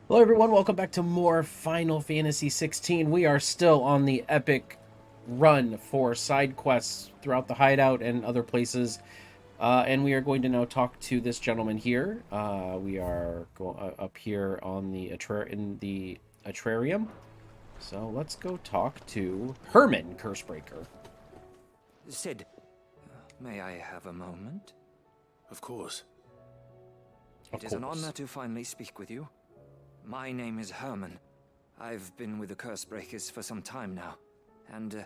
Hello everyone, welcome back to more Final Fantasy XVI. We are still on the epic run for side quests throughout the hideout and other places. And we are going to now talk to this gentleman here. We are up here on the in the Atrarium. So let's go talk to Herman Cursebreaker. Sid, may I have a moment? Of course. It is an honor to finally speak with you. My name is Herman. I've been with the Cursebreakers for some time now, and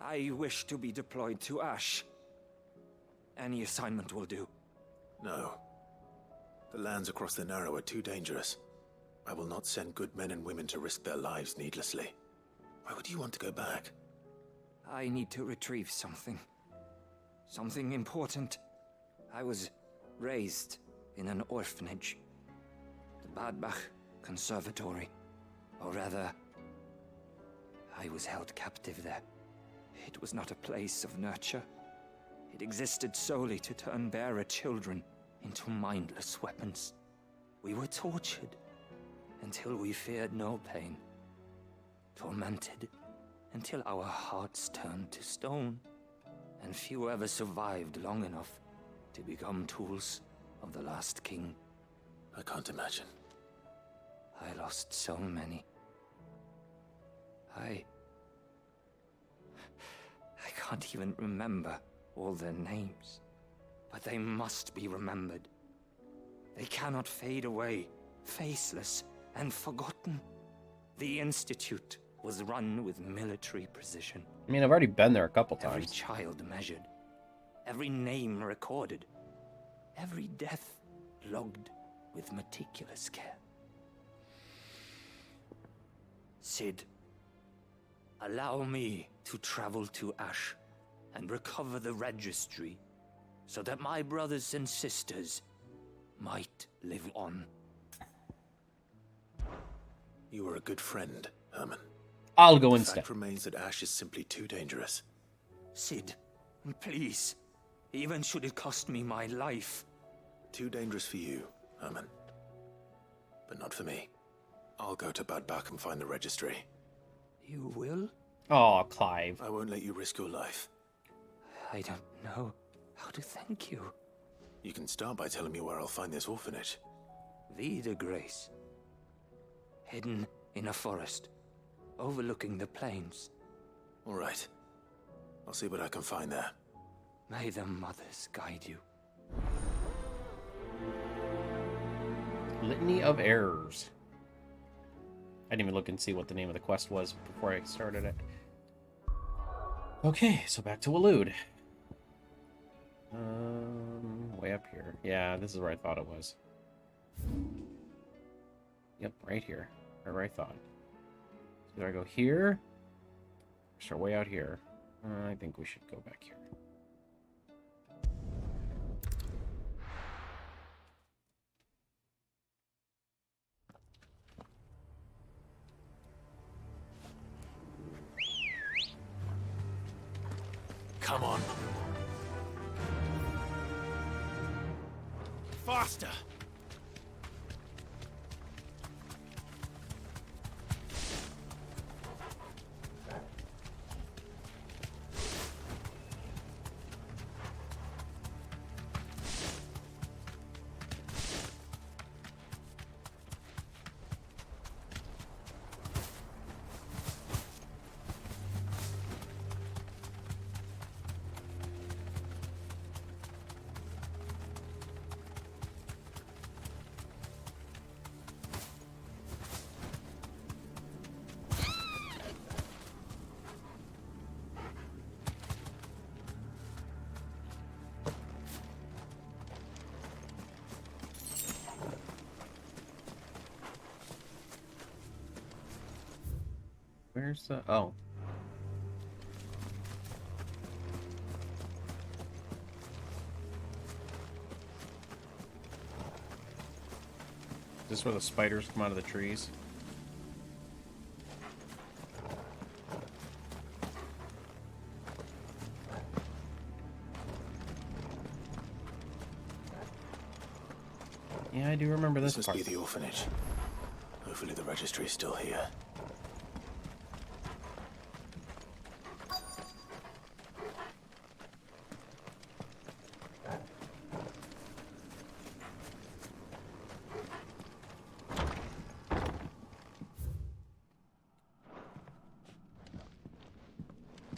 I wish to be deployed to Ash. Any assignment will do. No. The lands across the Narrow are too dangerous. I will not send good men and women to risk their lives needlessly. Why would you want to go back? I need to retrieve something. Something important. I was raised in an orphanage. The Badbach Conservatory. Or rather, I was held captive there. It was not a place of nurture. It existed solely to turn bearer children into mindless weapons. We were tortured until we feared no pain. Tormented until our hearts turned to stone. And few ever survived long enough to become tools of the last king. I can't imagine. I lost so many. I can't even remember all their names. But they must be remembered. They cannot fade away, faceless and forgotten. The Institute was run with military precision. I mean, I've already been there a couple times. Every child measured. Every name recorded. Every death logged with meticulous care. Sid, allow me to travel to Ash and recover the registry so that my brothers and sisters might live on. You were a good friend, Herman. I'll go The instead. fact remains that Ash is simply too dangerous. Sid, please, even should it cost me my life. Too dangerous for you, Herman. But not for me. I'll go to Badbach and find the registry. You will? Oh, Clive. I won't let you risk your life. I don't know how to thank you. You can start by telling me where I'll find this orphanage. Vida Grace. Hidden in a forest, overlooking the plains. All right. I'll see what I can find there. May the mothers guide you. Litany of Errors. I didn't even look and see what the name of the quest was before I started it. Okay, so back to Waloed. Way up here. Yeah, this is where I thought it was. Yep, right here. Right where I thought. So do I go here? Or start way out here? I think we should go back here. Come on. Faster! Where's the... Oh. Is this where the spiders come out of the trees? Yeah, I do remember this This part. must be the orphanage. Hopefully the registry is still here.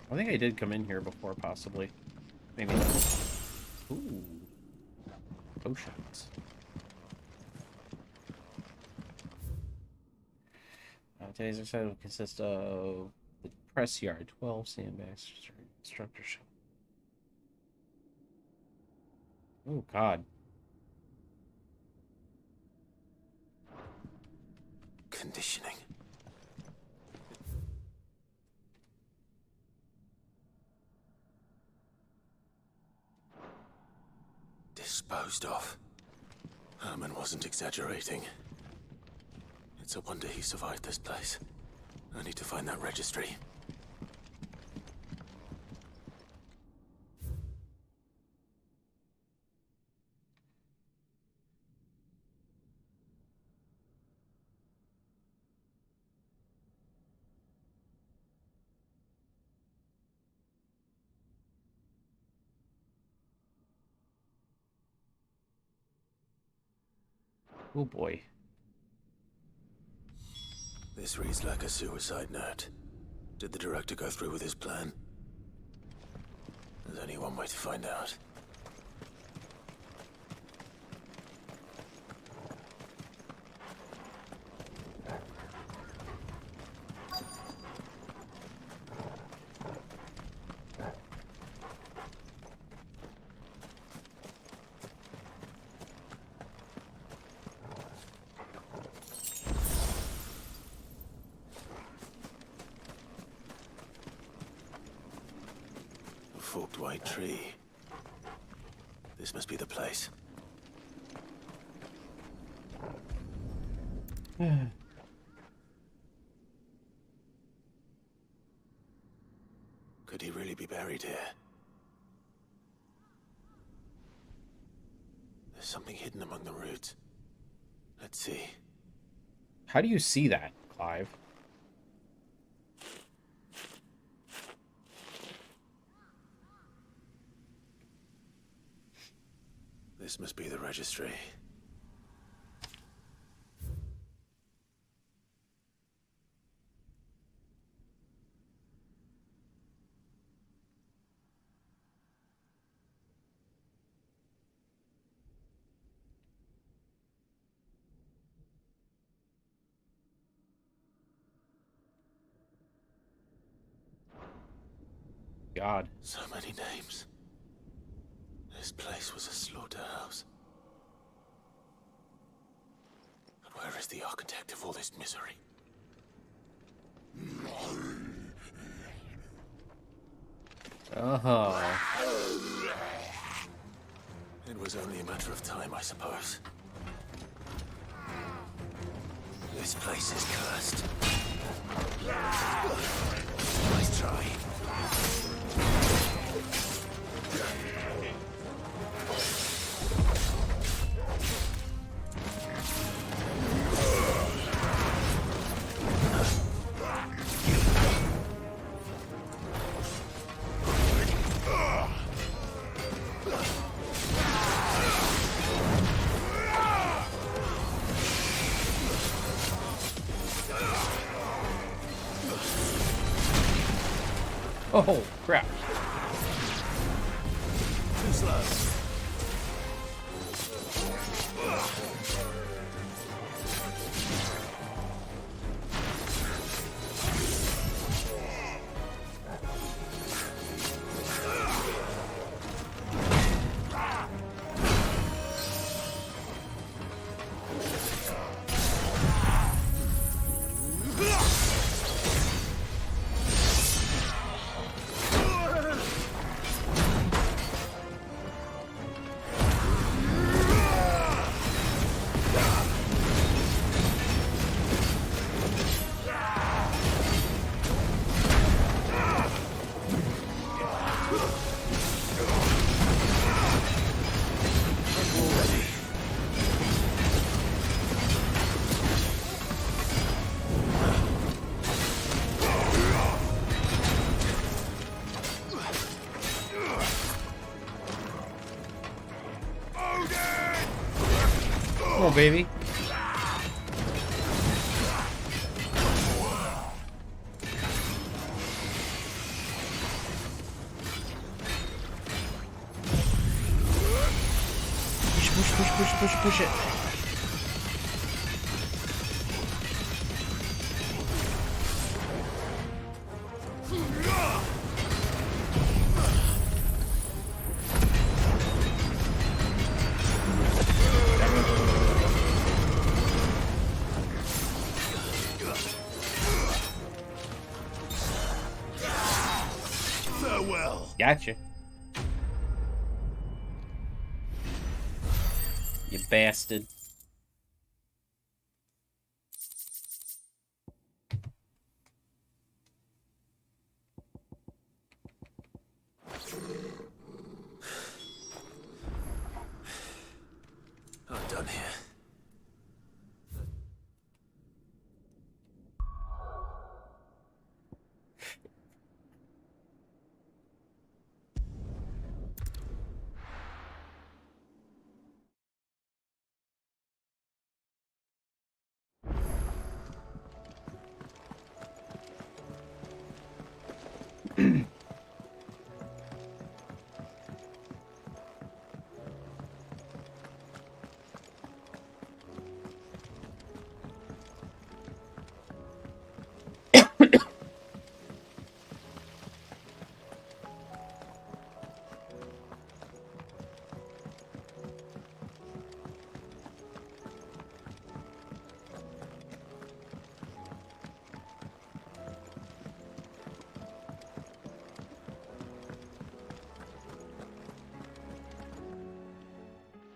I think I did come in here before, possibly. Maybe not. Ooh. Potions. Today's exercise will consist of the press yard, 12 sandbags, instructor shop. Oh, God. Conditioning. Disposed of. Herman wasn't exaggerating. It's a wonder he survived this place. I need to find that registry. Oh, boy. This reads like a suicide note. Did the director go through with his plan? There's only one way to find out. Forked white tree. This must be the place. Could he really be buried here? There's something hidden among the roots. Let's see. How do you see that, Clive? This must be the registry. God. So many names. This place was a slaughterhouse. But where is the architect of all this misery? It was only a matter of time, I suppose. This place is cursed. Nice try. Oh, crap. Too slow. baby. Push it. Farewell. Gotcha. You bastard. I'm done here.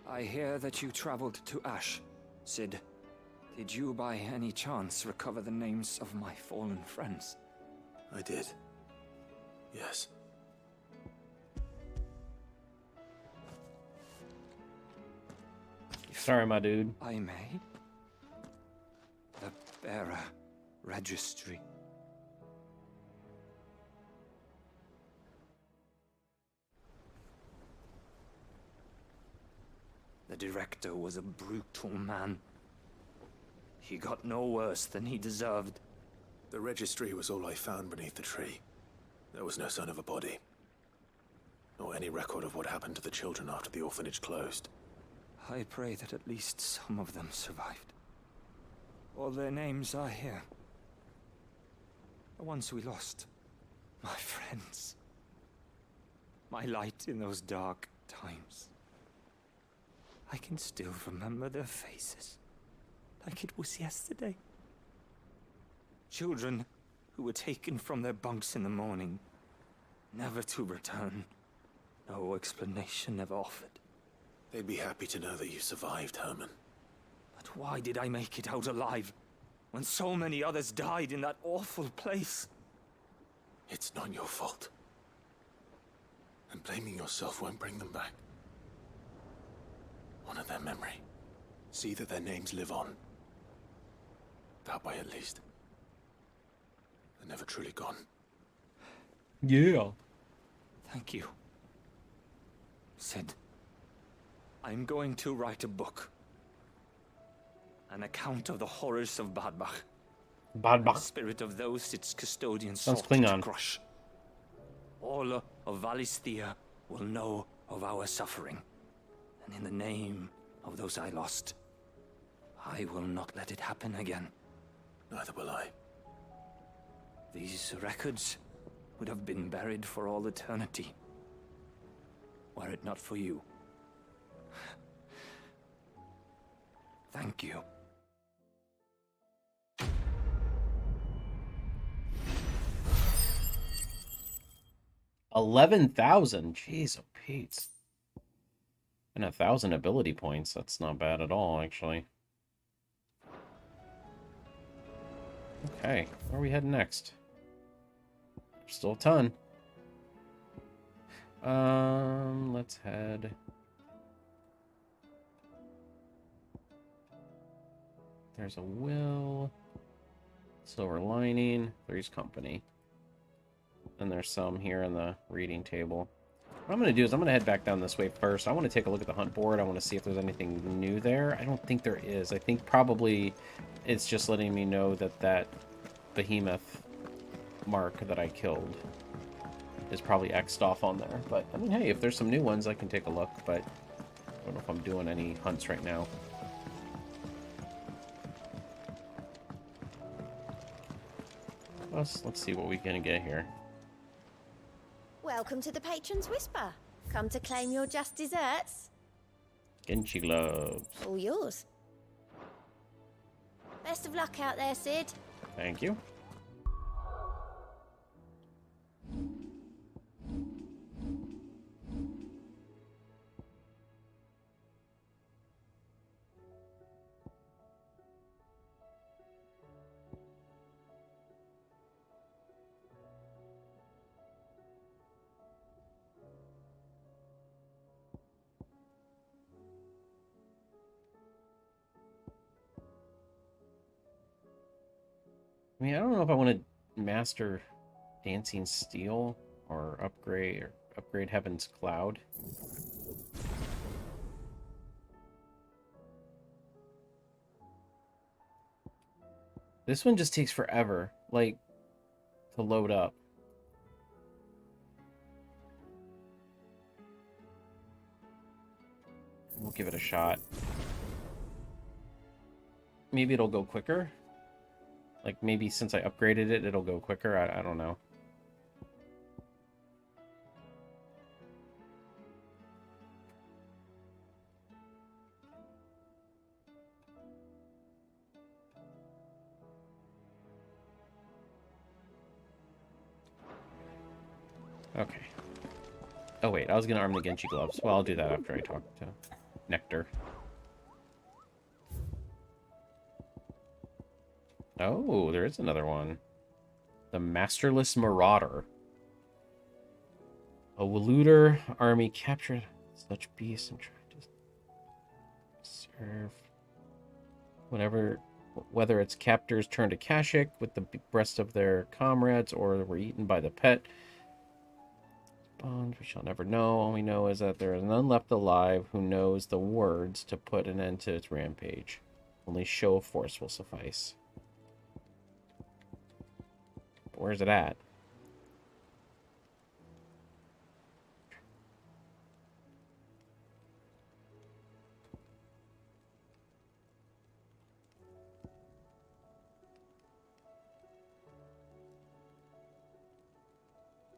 I hear that you traveled to Ash, Sid. Did you by any chance recover the names of my fallen friends? I did. Yes. Sorry, my dude. I may? The bearer registry. The director was a brutal man. He got no worse than he deserved. The registry was all I found beneath the tree. There was no sign of a body. Nor any record of what happened to the children after the orphanage closed. I pray that at least some of them survived. All their names are here. The ones we lost. My friends. My light in those dark times. I can still remember their faces, like it was yesterday. Children who were taken from their bunks in the morning, never to return. No explanation ever offered. They'd be happy to know that you survived, Herman. But why did I make it out alive, when so many others died in that awful place? It's not your fault. And blaming yourself won't bring them back. Honor their memory. See that their names live on. That way, at least. They're never truly gone. Yeah. Thank you. Sid, I'm going to write a book. An account of the horrors of Badbach. The spirit of those its custodians Sounds sought Klingon. to crush. All of Valisthea will know of our suffering. And in the name of those I lost, I will not let it happen again. Neither will I. These records would have been buried for all eternity, were it not for you. Thank you. $11,000. Jeez, oh Pete. And 1,000 ability points. That's not bad at all, actually. Okay, where are we heading next? Still a ton. Let's head. There's a will. Silver lining. Three's company. And there's some here in the reading table. What I'm going to do is I'm going to head back down this way first. I want to take a look at the hunt board. I want to see if there's anything new there. I don't think there is. I think probably it's just letting me know that that behemoth mark that I killed is probably X'd off on there. But, I mean, hey, if there's some new ones, I can take a look. But I don't know if I'm doing any hunts right now. Let's see what we can get here. Welcome to the Patron's Whisper. Come to claim your just desserts? Genchi gloves. All yours. Best of luck out there, Sid. Thank you. I mean, I don't know if I want to master Dancing Steel or upgrade Heaven's Cloud. This one just takes forever, like, to load up. We'll give it a shot. Maybe it'll go quicker. Like, maybe since I upgraded it, it'll go quicker. I don't know. Okay. Oh, wait. I was going to arm the Genchi gloves. Well, I'll do that after I talk to Nectar. Oh, there is another one. The Masterless Marauder. A Waluder army captured such beasts and tried to serve. Whether its captors turned to Kashyyyk with the rest of their comrades or were eaten by the pet. Bond, we shall never know. All we know is that there is none left alive who knows the words to put an end to its rampage. Only show of force will suffice. Where's it at?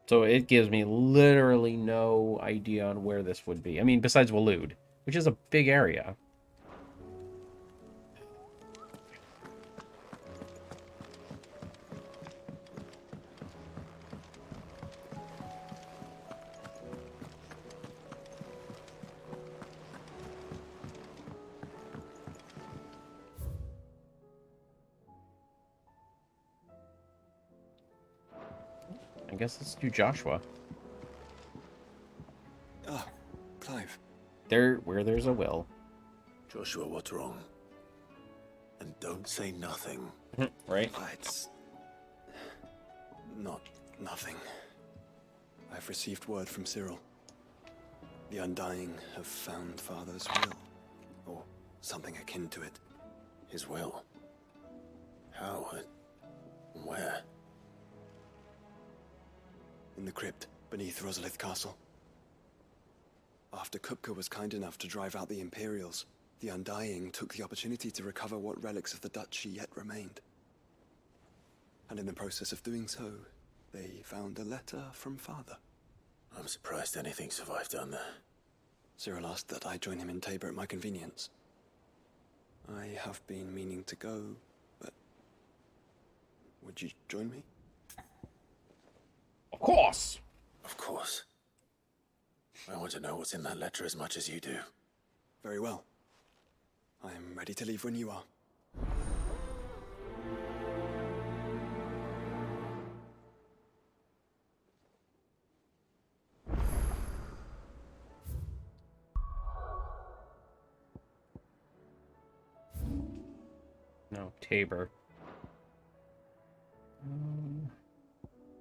So it gives me literally no idea on where this would be. I mean, besides Waloed, which is a big area. I guess let's do Joshua. Ah, Clive. Where there's a will. Joshua, what's wrong? And don't say nothing. Right? It's not nothing. I've received word from Cyril. The Undying have found Father's will, or something akin to it. His will? How and where? In the crypt beneath Rosalith Castle. After Kupka was kind enough to drive out the Imperials, the Undying took the opportunity to recover what relics of the duchy yet remained. And in the process of doing so, they found a letter from Father. I'm surprised anything survived down there. Cyril asked that I join him in Tabor at my convenience. I have been meaning to go, but would you join me? Of course! Of course. I want to know what's in that letter as much as you do. Very well. I am ready to leave when you are. No, Tabor.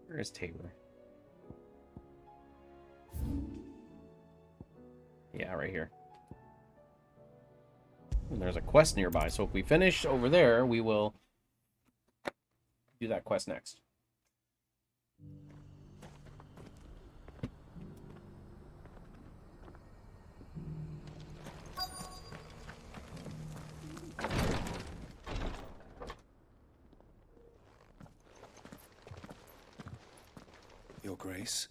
Where is Tabor? Yeah, right here. And there's a quest nearby, so if we finish over there, we will do that quest next. Your Grace,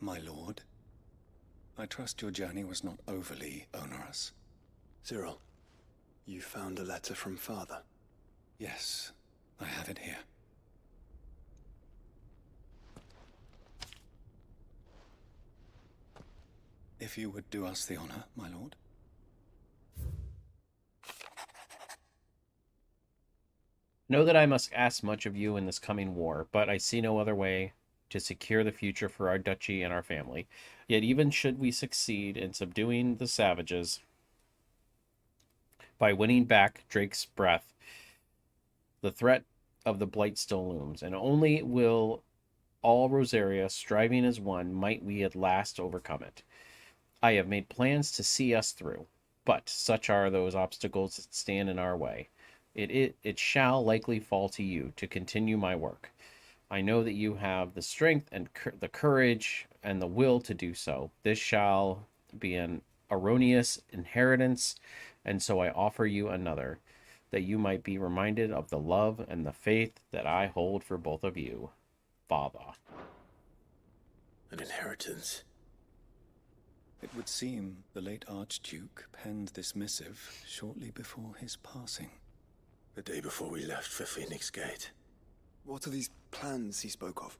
my lord, I trust your journey was not overly onerous. Cyril, you found a letter from Father? Yes, I have it here. If you would do us the honor, my lord. Know that I must ask much of you in this coming war, but I see no other way to secure the future for our duchy and our family. Yet even should we succeed in subduing the savages by winning back Drake's breath, the threat of the blight still looms, and only will all Rosaria, striving as one, might we at last overcome it. I have made plans to see us through, but such are those obstacles that stand in our way. It shall likely fall to you to continue my work. I know that you have the strength and the courage and the will to do so. This shall be an erroneous inheritance, and so I offer you another, that you might be reminded of the love and the faith that I hold for both of you. Father. An inheritance. It would seem the late Archduke penned this missive shortly before his passing. The day before we left for Phoenix Gate. What are these plans he spoke of?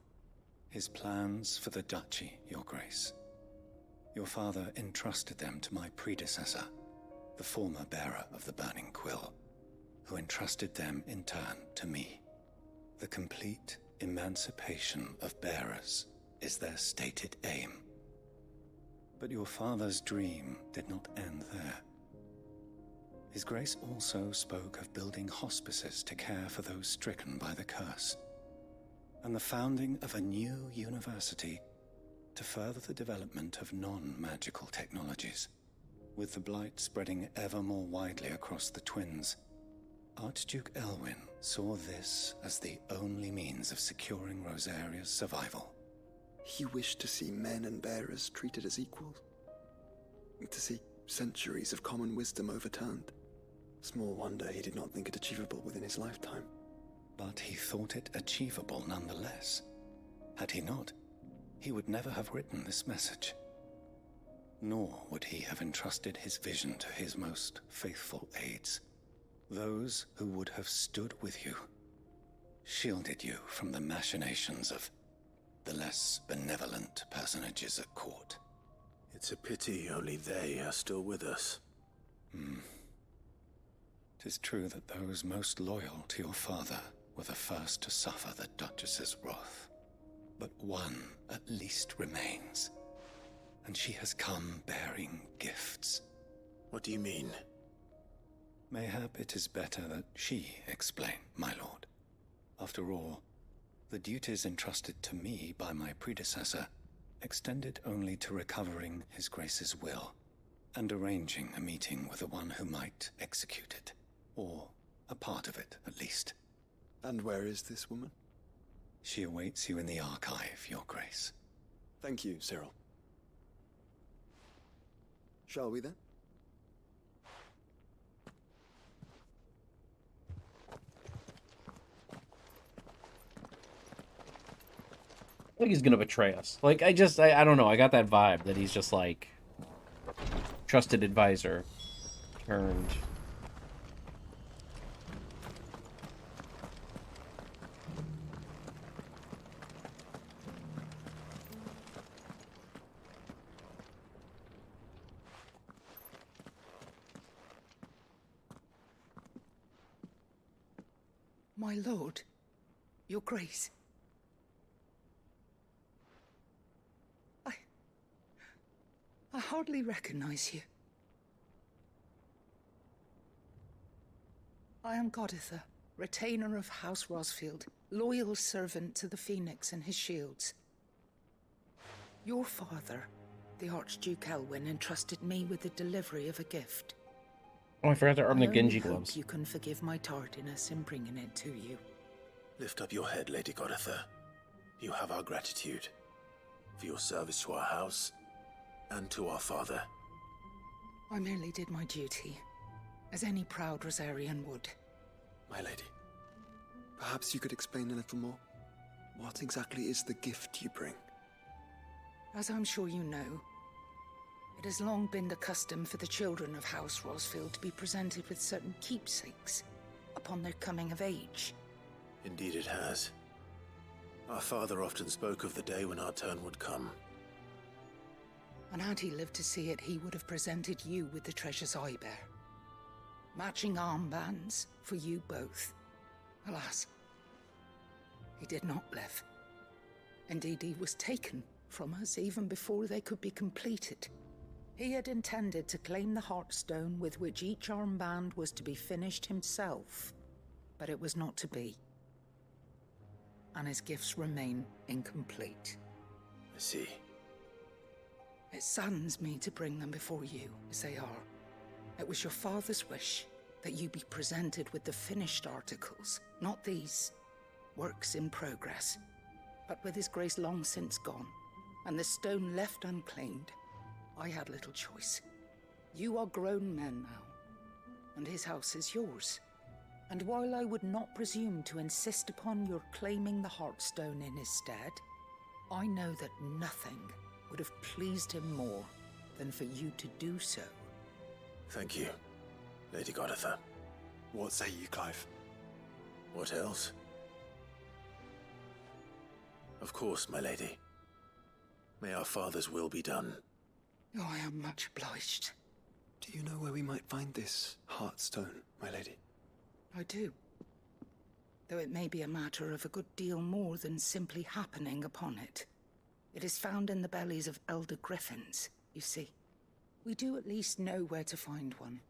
His plans for the duchy, Your Grace. Your father entrusted them to my predecessor, the former bearer of the Burning Quill, who entrusted them in turn to me. The complete emancipation of bearers is their stated aim. But your father's dream did not end there. His Grace also spoke of building hospices to care for those stricken by the curse, and the founding of a new university to further the development of non-magical technologies. With the blight spreading ever more widely across the twins, Archduke Elwyn saw this as the only means of securing Rosaria's survival. He wished to see men and bearers treated as equals. To see centuries of common wisdom overturned. Small wonder he did not think it achievable within his lifetime. But he thought it achievable nonetheless. Had he not, he would never have written this message. Nor would he have entrusted his vision to his most faithful aides, those who would have stood with you, shielded you from the machinations of the less benevolent personages at court. It's a pity only they are still with us. 'Tis true that those most loyal to your father were the first to suffer the Duchess's wrath. But one at least remains, and she has come bearing gifts. What do you mean? Mayhap it is better that she explain, my lord. After all, the duties entrusted to me by my predecessor extended only to recovering His Grace's will and arranging a meeting with the one who might execute it, or a part of it at least. And where is this woman? She awaits you in the archive, Your Grace. Thank you, Cyril. Shall we then? I think he's gonna betray us. Like, I don't know. I got that vibe that he's just like trusted advisor turned. My lord, your grace. I hardly recognize you. I am Goditha, retainer of House Rosfield, loyal servant to the Phoenix and his shields. Your father, The Archduke Elwyn entrusted me with the delivery of a gift. Oh, I forgot to arm the I only Genji hope gloves. you can forgive my tardiness in bringing it to you. Lift up your head, Lady Goditha. You have our gratitude for your service to our house and to our father. I merely did my duty, as any proud Rosarian would. My lady, perhaps you could explain a little more? What exactly is the gift you bring? As I'm sure you know, it has long been the custom for the children of House Rosfield to be presented with certain keepsakes upon their coming of age. Indeed it has. Our father often spoke of the day when our turn would come. And had he lived to see it, he would have presented you with the treasures I bear. Matching armbands for you both. Alas, he did not live. Indeed, he was taken from us even before they could be completed. He had intended to claim the Heartstone with which each armband was to be finished himself, but it was not to be. And his gifts remain incomplete. I see. It saddens me to bring them before you, as they are. It was your father's wish that you be presented with the finished articles, not these works in progress. But with his grace long since gone, and the stone left unclaimed, I had little choice. You are grown men now, and his house is yours. And while I would not presume to insist upon your claiming the Heartstone in his stead, I know that nothing would have pleased him more than for you to do so. Thank you, Lady Goditha. What say you, Clive? What else? Of course, my lady. May our father's will be done. Oh, I am much obliged. Do you know where we might find this Heartstone, my lady? I do. Though it may be a matter of a good deal more than simply happening upon it. It is found in the bellies of elder griffins, you see. We do at least know where to find one.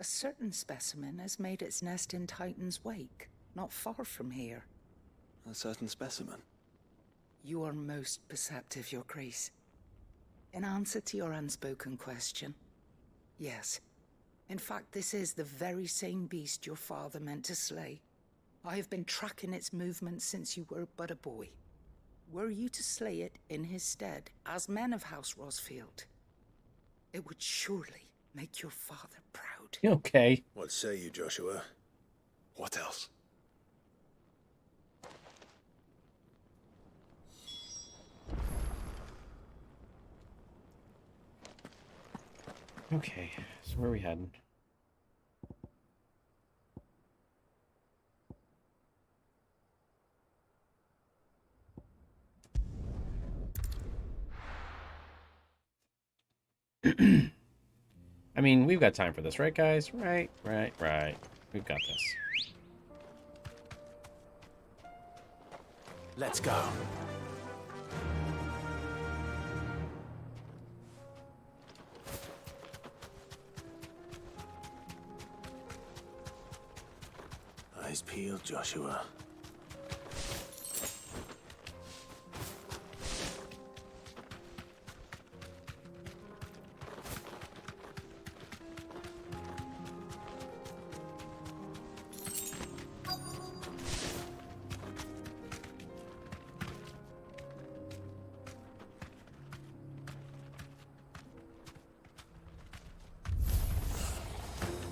A certain specimen has made its nest in Titan's Wake, not far from here. A certain specimen? You are most perceptive, Your Grace. In answer to your unspoken question, yes. In fact, this is the very same beast your father meant to slay. I have been tracking its movements since you were but a boy. Were you to slay it in his stead, as men of House Rosfield, it would surely make your father proud. Okay. What say you, Joshua? What else? Okay, so where are we heading? I mean, we've got time for this, right, guys? Right. We've got this. Let's go. Eyes peeled, Joshua.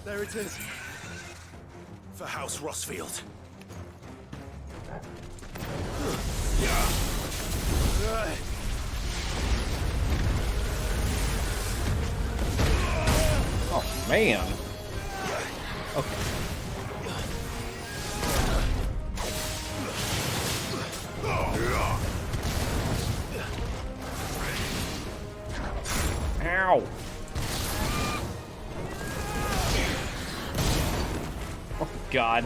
There it is. For House Rosfield. Oh, man. Okay. Ow. Oh, God.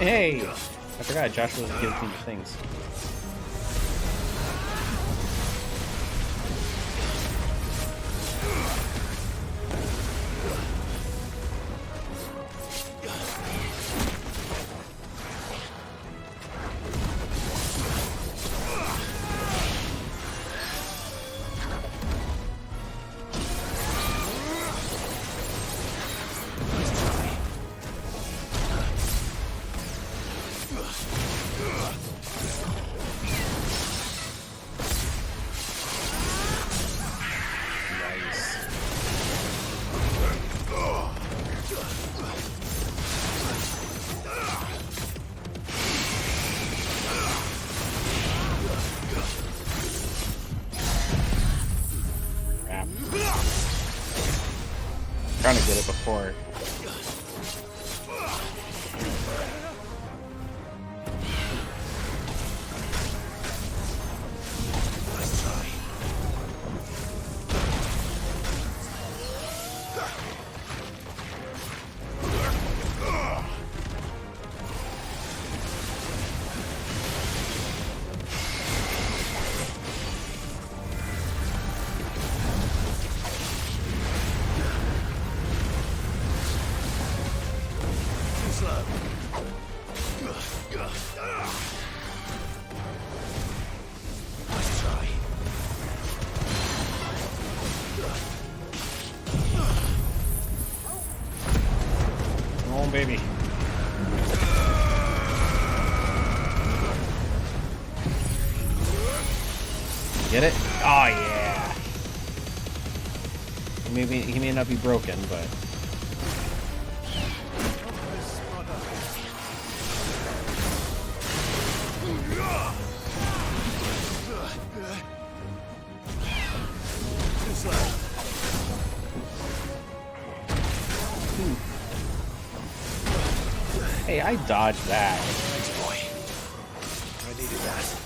Hey! I forgot Joshua was giving me the things. Trying to get it before. Baby. Get it? Oh yeah. Maybe he may not be broken, but hey, I dodged that. Thanks, boy. I needed that.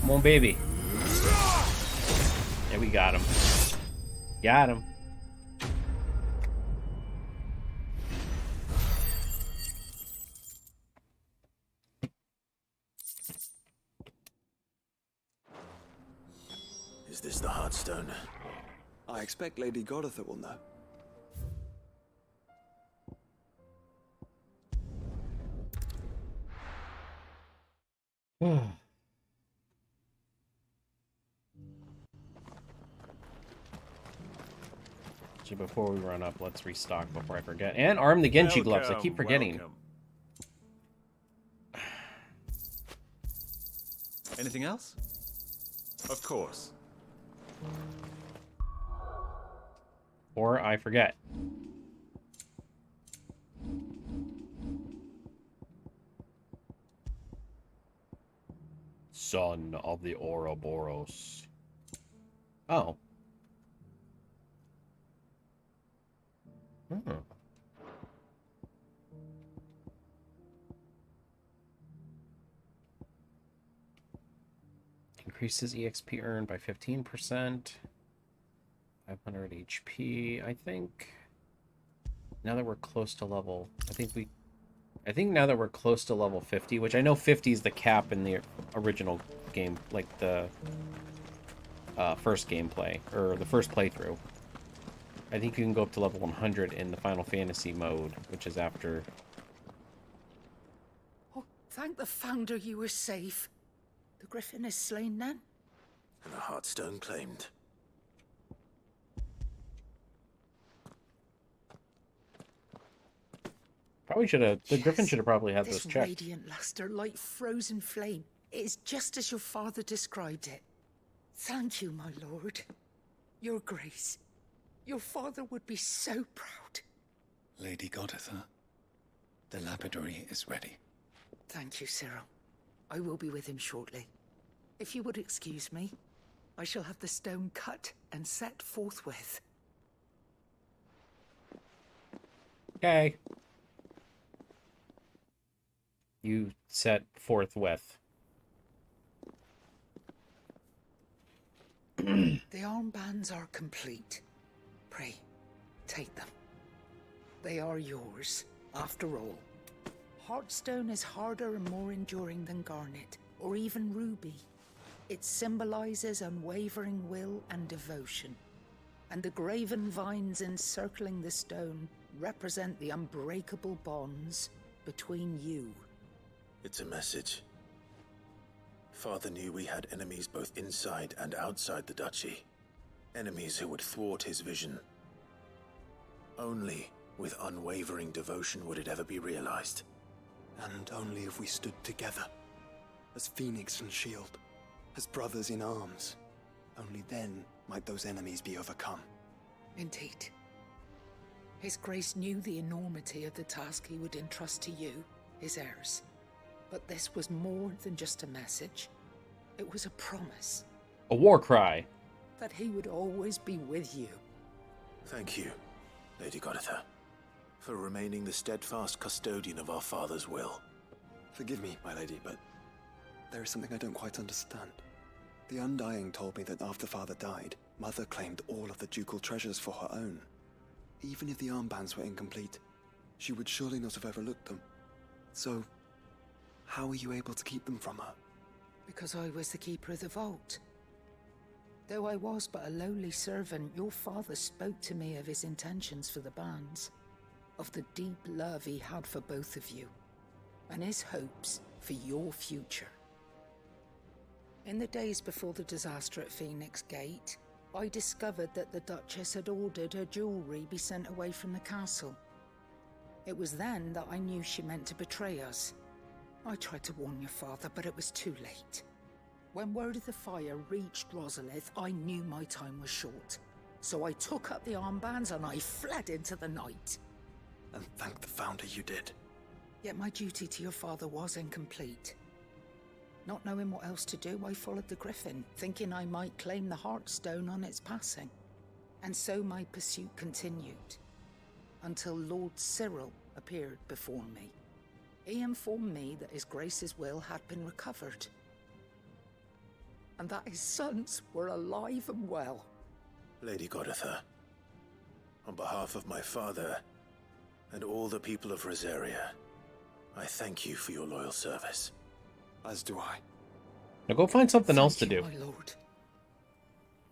Come on, baby. Yeah, we got him. Got him. Is this the Heartstone? I expect Lady Goditha will know. So before we run up, let's restock before I forget. And arm the Genji gloves. I keep forgetting. Welcome. Anything else? Of course. Or I forget. Son of the Ouroboros. Oh. Hmm. Increases EXP earned by 15%. 500 HP, I think. Now that we're close to level... I think now that we're close to level 50, which I know 50 is the cap in the original game, like the first gameplay, or the first playthrough. I think you can go up to level 100 in the Final Fantasy mode, which is after... Oh, thank the Founder you were safe. The Griffin is slain then? And the Heartstone claimed. Probably should have... The Griffin should have probably had this checked. Radiant luster like frozen flame. It is just as your father described it. Thank you, my lord. Your grace. Your father would be so proud. Lady Goditha, the lapidary is ready. Thank you, Cyril. I will be with him shortly. If you would excuse me, I shall have the stone cut and set forthwith. Okay. You set forthwith. The armbands are complete. Pray, take them. They are yours, after all. Heartstone is harder and more enduring than garnet, or even ruby. It symbolizes unwavering will and devotion. And the graven vines encircling the stone represent the unbreakable bonds between you. It's a message. Father knew we had enemies both inside and outside the duchy. Enemies who would thwart his vision. Only with unwavering devotion would it ever be realized. And only if we stood together, as Phoenix and Shield, as brothers in arms, only then might those enemies be overcome. Indeed. His Grace knew the enormity of the task he would entrust to you, his heirs. But this was more than just a message. It was a promise. A war cry. That he would always be with you. Thank you, Lady Goditha, for remaining the steadfast custodian of our father's will. Forgive me, my lady, but there is something I don't quite understand. The Undying told me that after Father died, Mother claimed all of the ducal treasures for her own. Even if the armbands were incomplete, she would surely not have overlooked them. So, how were you able to keep them from her? Because I was the keeper of the vault. Though I was but a lowly servant, your father spoke to me of his intentions for the bands, of the deep love he had for both of you, and his hopes for your future. In the days before the disaster at Phoenix Gate, I discovered that the Duchess had ordered her jewelry be sent away from the castle. It was then that I knew she meant to betray us. I tried to warn your father, but it was too late. When word of the fire reached Rosalith, I knew my time was short. So I took up the armbands and I fled into the night. And thank the Founder you did. Yet my duty to your father was incomplete. Not knowing what else to do, I followed the Griffin, thinking I might claim the Heartstone on its passing. And so my pursuit continued, until Lord Cyril appeared before me. He informed me that His Grace's will had been recovered, and that his sons were alive and well. Lady Goditha, on behalf of my father and all the people of Rosaria, I thank you for your loyal service. As do I. Now go find something else to Thank you, do. my lord.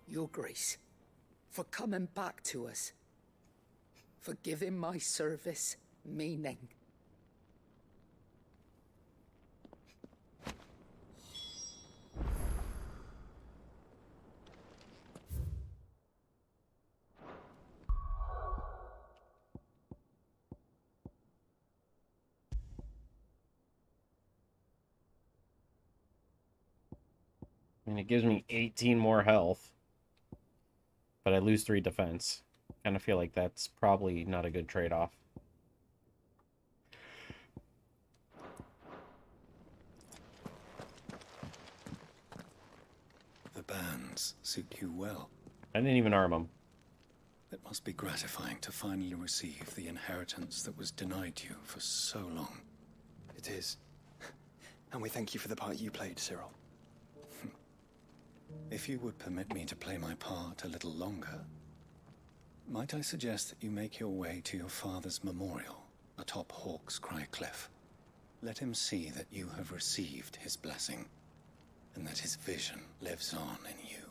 Your Grace, for coming back to us, for giving my service meaning. I mean, it gives me 18 more health, but I lose 3 defense. Kind of feel like that's probably not a good trade-off. The bands suit you well. I didn't even arm them. It must be gratifying to finally receive the inheritance that was denied you for so long. It is. And we thank you for the part you played, Cyril. If you would permit me to play my part a little longer, might I suggest that you make your way to your father's memorial atop Hawk's Cry Cliff? Let him see that you have received his blessing, and that his vision lives on in you.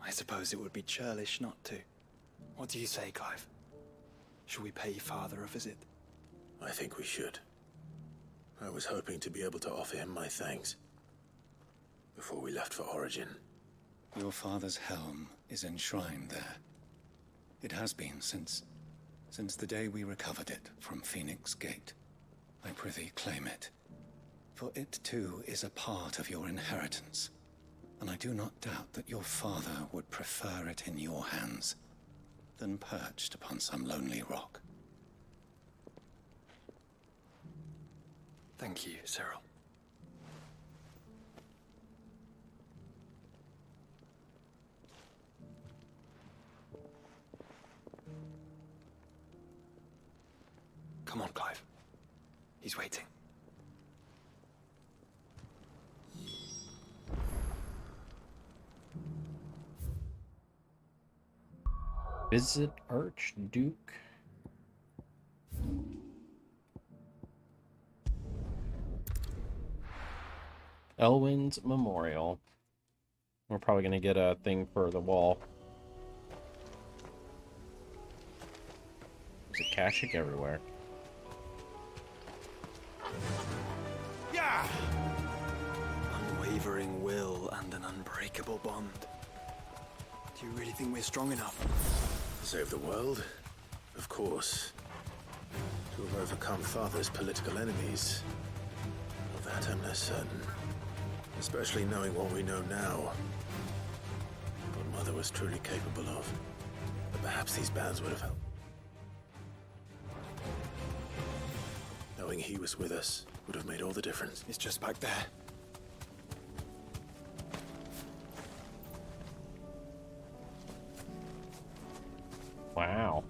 I suppose it would be churlish not to. What do you say, Clive? Should we pay Father a visit? I think we should. I was hoping to be able to offer him my thanks before we left for Origin. Your father's helm is enshrined there. It has been since the day we recovered it from Phoenix Gate. I prithee claim it, For it too is a part of your inheritance, and I do not doubt that your father would prefer it in your hands than perched upon some lonely rock. Thank you, Cyril. Come on, Clive. He's waiting. Visit Archduke. Elwyn's Memorial. We're probably going to get a thing for the wall. There's a Kashyyyk everywhere. Yeah! Unwavering will and an unbreakable bond. Do you really think we're strong enough? Save the world? Of course. To have overcome Father's political enemies. Of that I'm less certain. Especially knowing what we know now. What Mother was truly capable of. But perhaps these bands would have helped. Knowing he was with us would have made all the difference. It's just back there. Wow.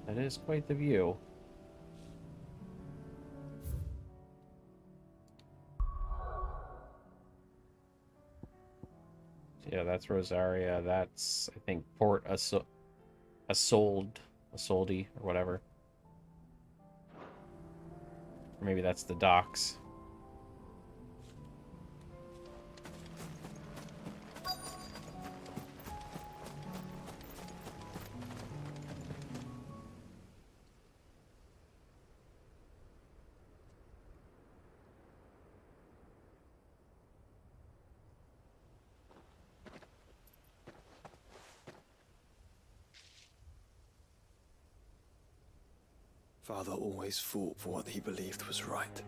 That is quite the view. Yeah, that's Rosaria. That's, I think, Port Isolde, or whatever. Or maybe that's the docks. Father always fought for what he believed was right.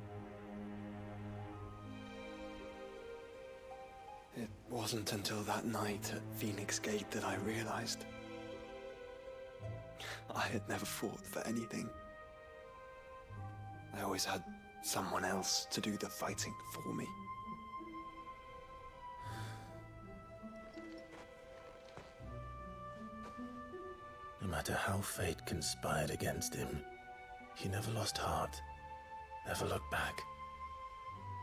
It wasn't until that night at Phoenix Gate that I realized I had never fought for anything. I always had someone else to do the fighting for me. No matter how fate conspired against him, he never lost heart, never looked back,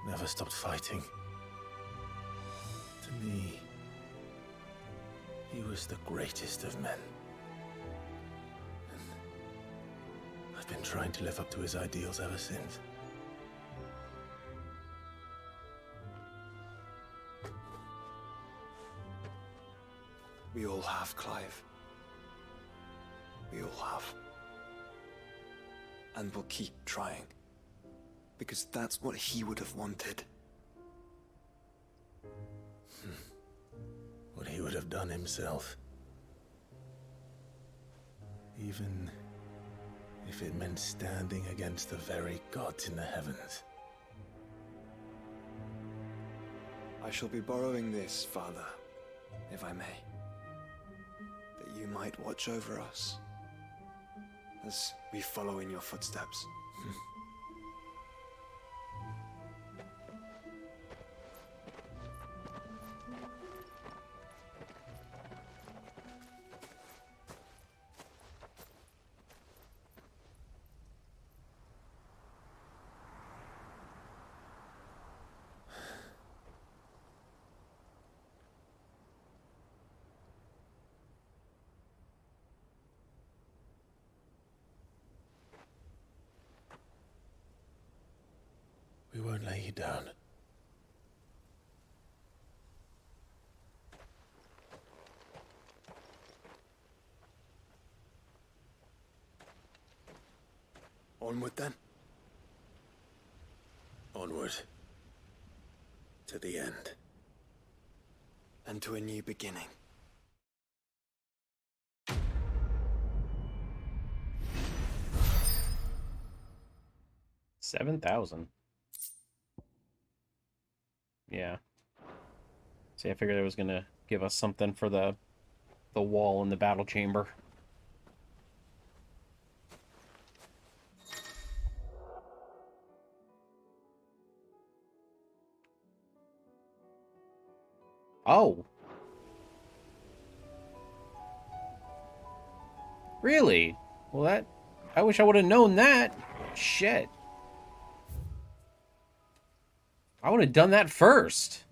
never stopped fighting. To me, he was the greatest of men. And I've been trying to live up to his ideals ever since. We all have, Clive. We all have. And we'll keep trying. Because that's what he would have wanted. What he would have done himself. Even if it meant standing against the very gods in the heavens. I shall be borrowing this, Father, if I may. That you might watch over us as we follow in your footsteps. We won't lay you down. Onward then. Onward. To the end. And to a new beginning. 7,000. Yeah. See, I figured it was gonna give us something for the wall in the battle chamber. Oh. Really? Well, that... I wish I would have known that. Shit. I would have done that first.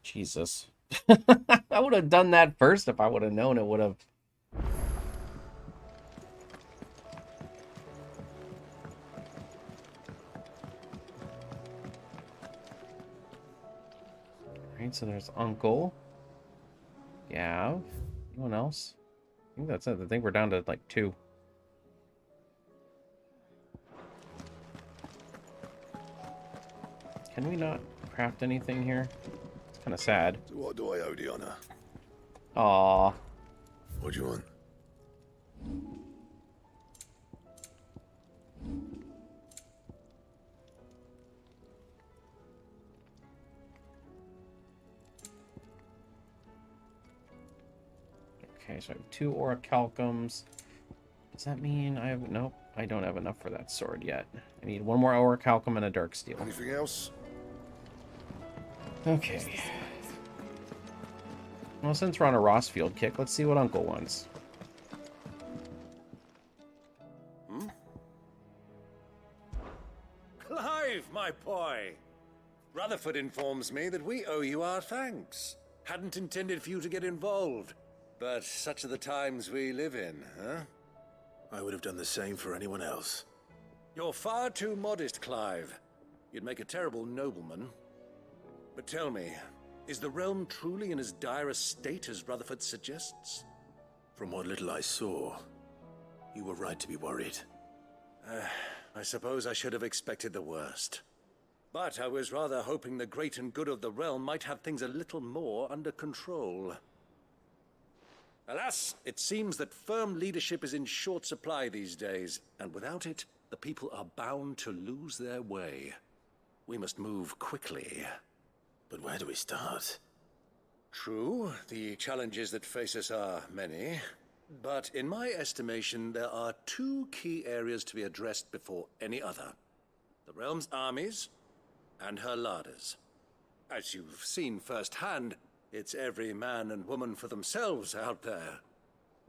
Jesus. I would have done that first if I would have known it would have... Right, so there's Uncle. Gav. Anyone else? I think that's it. I think we're down to, like, 2. Can we not craft anything here? It's kind of sad. So what do I owe the honor? Aww. What do you want? Okay, so I have 2 orichalcums. Does that mean I have... Nope, I don't have enough for that sword yet. I need 1 more orichalcum and a dark steel. Anything else? Okay. Well, since we're on a Rosfield kick, let's see what Uncle wants. Clive, my boy! Rutherford informs me that we owe you our thanks. Hadn't intended for you to get involved, but such are the times we live in, huh? I would have done the same for anyone else. You're far too modest, Clive. You'd make a terrible nobleman. But tell me, is the realm truly in as dire a state as Rutherford suggests? From what little I saw, you were right to be worried. I suppose I should have expected the worst. But I was rather hoping the great and good of the realm might have things a little more under control. Alas, it seems that firm leadership is in short supply these days, and without it, the people are bound to lose their way. We must move quickly. But where do we start? True, the challenges that face us are many, but in my estimation, there are 2 key areas to be addressed before any other. The realm's armies and her larders. As you've seen firsthand, it's every man and woman for themselves out there.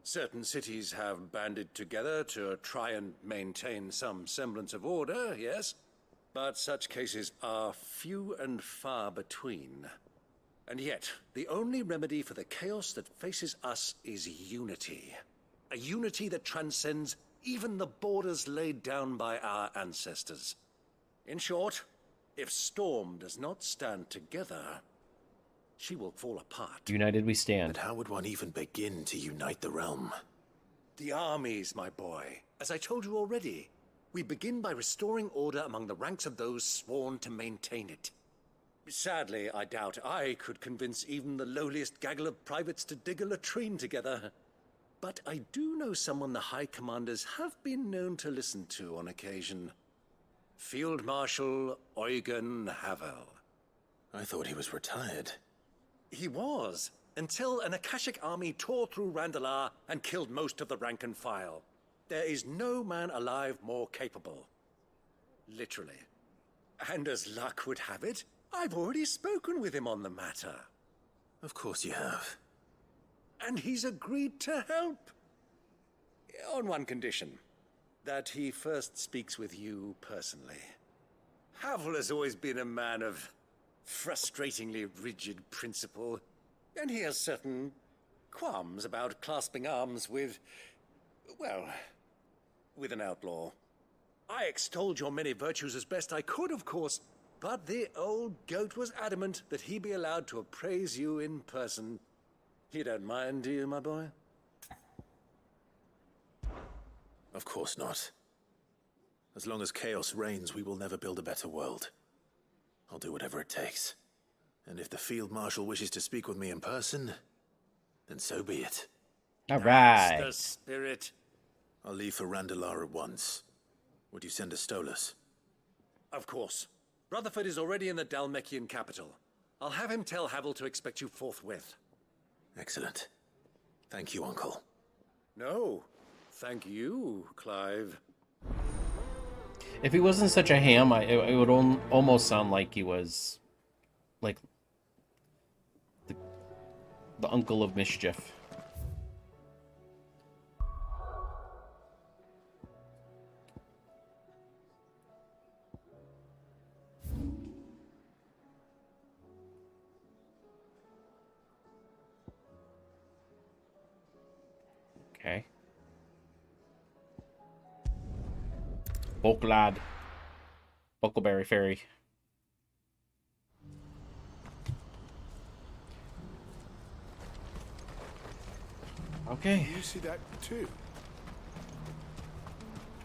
Certain cities have banded together to try and maintain some semblance of order, yes, but such cases are few and far between. And yet, the only remedy for the chaos that faces us is unity. A unity that transcends even the borders laid down by our ancestors. In short, if Storm does not stand together, she will fall apart. United we stand. But how would one even begin to unite the realm? The armies, my boy. As I told you already, we begin by restoring order among the ranks of those sworn to maintain it. Sadly, I doubt I could convince even the lowliest gaggle of privates to dig a latrine together. But I do know someone the High Commanders have been known to listen to on occasion. Field Marshal Eugen Havel. I thought he was retired. He was, until an Akashic army tore through Randalar and killed most of the rank and file. There is no man alive more capable. Literally. And as luck would have it, I've already spoken with him on the matter. Of course you have. And he's agreed to help. On one condition. That he first speaks with you personally. Havel has always been a man of frustratingly rigid principle, and he has certain qualms about clasping arms with, well, with an outlaw. I extolled your many virtues as best I could, of course, but the old goat was adamant that he be allowed to appraise you in person. You don't mind, do you, my boy? Of course not. As long as chaos reigns, we will never build a better world. I'll do whatever it takes. And if the Field Marshal wishes to speak with me in person, Then so be it. All That's right. the spirit. I'll leave for Randalar at once. Would you send a Stolas? Of course. Rutherford is already in the Dalmekian capital. I'll have him tell Havel to expect you forthwith. Excellent. Thank you, Uncle. No, thank you, Clive. If he wasn't such a ham, it would almost sound like he was like the uncle of mischief. Okay. Bulklad. Buckleberry Ferry. Okay. You see that too?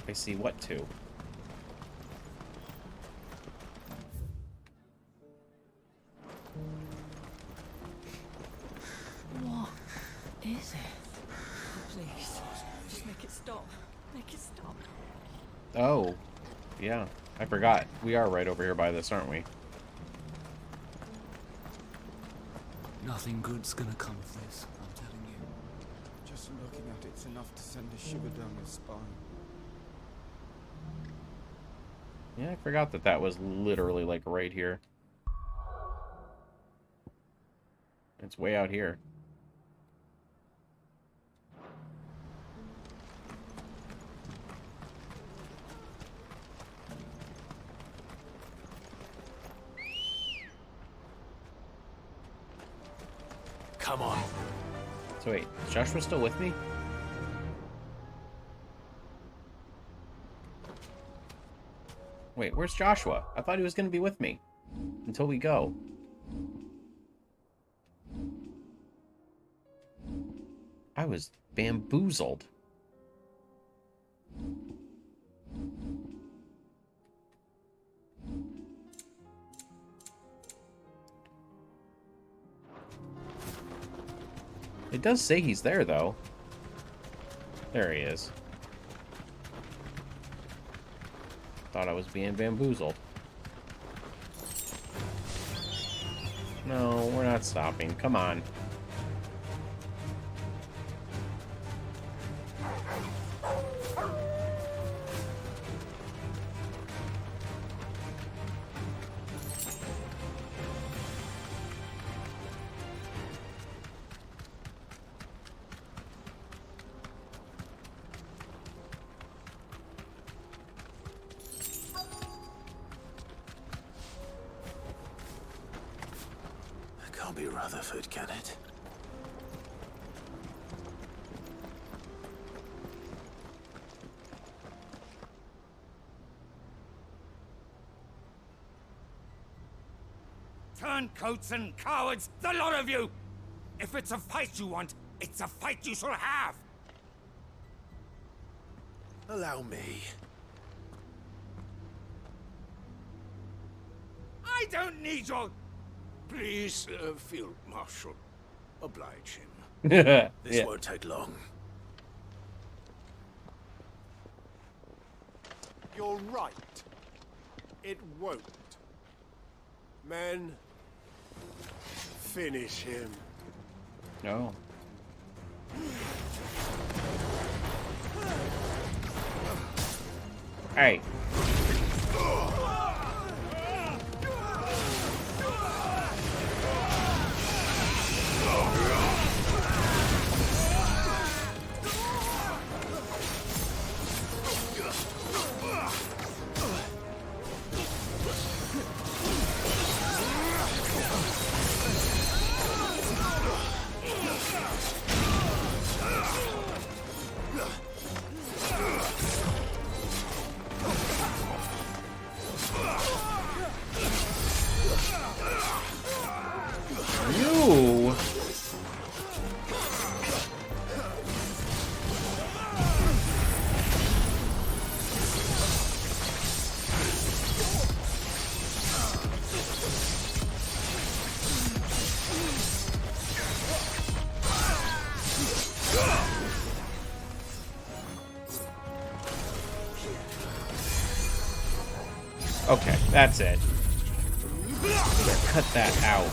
I see what too. What is it? Please, just make it stop. Make it stop. Oh, yeah. I forgot. We are right over here by this, aren't we? Nothing good's gonna come of this, I'm telling you. Just looking at it's enough to send a shiver down your spine. Yeah, I forgot that was literally like right here. It's way out here. Come on. So wait, is Joshua still with me? Wait, where's Joshua? I thought he was going to be with me until we go. I was bamboozled. It does say he's there, though. There he is. Thought I was being bamboozled. No, we're not stopping. Come on. Can't be Rutherford, can it? Turncoats and cowards, the lot of you! If it's a fight you want, it's a fight you shall have! Allow me. I don't need your... Please, Field Marshal, oblige him. This won't take long. You're right. It won't. Men, finish him. No. Hey. Okay, that's it. Cut that out.